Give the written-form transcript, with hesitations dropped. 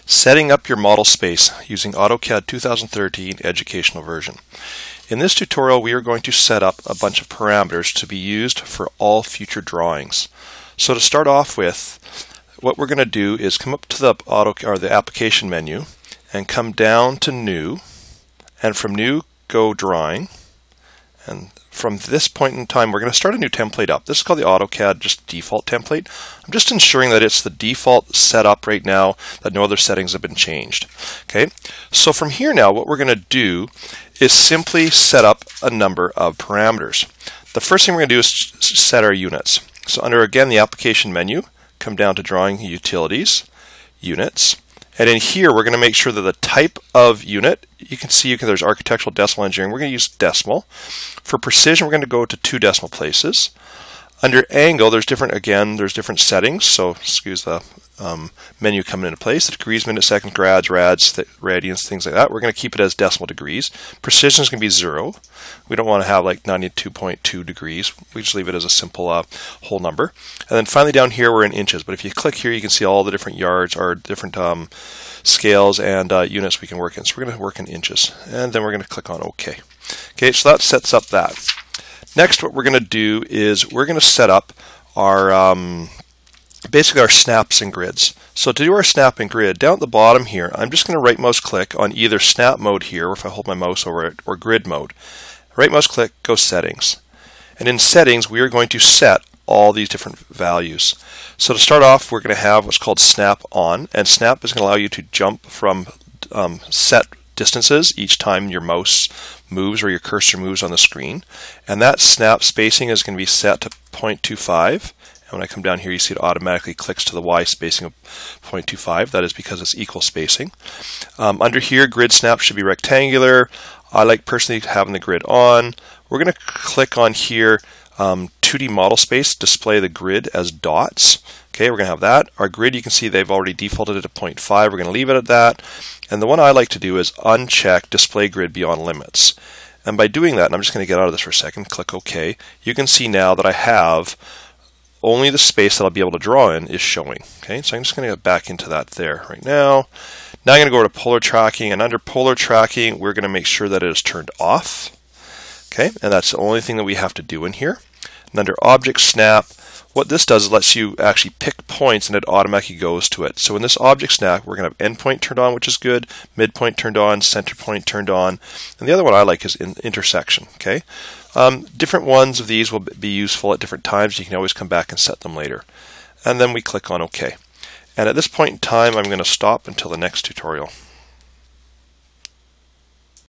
Setting up your model space using AutoCAD 2013 educational version. In this tutorial, we are going to set up a bunch of parameters to be used for all future drawings. So to start off with, what we're going to do is come up to the application menu and come down to New, and from New go Drawing. And from this point in time, we're going to start a new template up. This is called the AutoCAD just default template. I'm just ensuring that it's the default setup right now, that no other settings have been changed. Okay, so from here now, what we're going to do is simply set up a number of parameters. The first thing we're going to do is set our units. So under, again, the application menu, come down to Drawing, Utilities, Units. And in here, we're going to make sure that the type of unit, you can see there's architectural decimal engineering. We're going to use decimal. For precision, we're going to go to 2 decimal places. Under angle, there's different settings. So excuse the menu coming into place. The degrees, minutes, seconds, grads, radians, things like that. We're going to keep it as decimal degrees. Precision is going to be 0. We don't want to have like 92.2 degrees. We just leave it as a simple whole number. And then finally down here, we're in inches. But if you click here, you can see all the different yards or different scales and units we can work in. So we're going to work in inches. And then we're going to click on OK. Okay, so that sets up that. Next, what we're going to do is we're going to set up our basically our snaps and grids. So to do our snap and grid, down at the bottom here, I'm just going to right mouse click on either snap mode here, or if I hold my mouse over it, or grid mode. Right mouse click, go settings. And in settings, we are going to set all these different values. So to start off, we're going to have what's called snap on, and snap is going to allow you to jump from set distances each time your mouse moves or your cursor moves on the screen. And that snap spacing is going to be set to 0.25. And when I come down here, you see it automatically clicks to the Y spacing of 0.25. That is because it's equal spacing. Under here, grid snap should be rectangular. I like personally having the grid on. We're going to click on here, 2D model space, display the grid as dots. Okay, we're going to have that. Our grid, you can see they've already defaulted it to 0.5. We're going to leave it at that. And the one I like to do is uncheck display grid beyond limits. And by doing that, and I'm just going to get out of this for a second, click OK, you can see now that I have only the space that I'll be able to draw in is showing. Okay, so I'm just going to get back into that there right now. Now I'm going to go over to polar tracking, and under polar tracking, we're going to make sure that it is turned off. Okay, and that's the only thing that we have to do in here. And under object snap, what this does is lets you actually pick points and it automatically goes to it. So in this object snap, we're going to have endpoint turned on, which is good, midpoint turned on, center point turned on, and the other one I like is intersection. Okay, different ones of these will be useful at different times. You can always come back and set them later. And then we click on OK. And at this point in time, I'm going to stop until the next tutorial.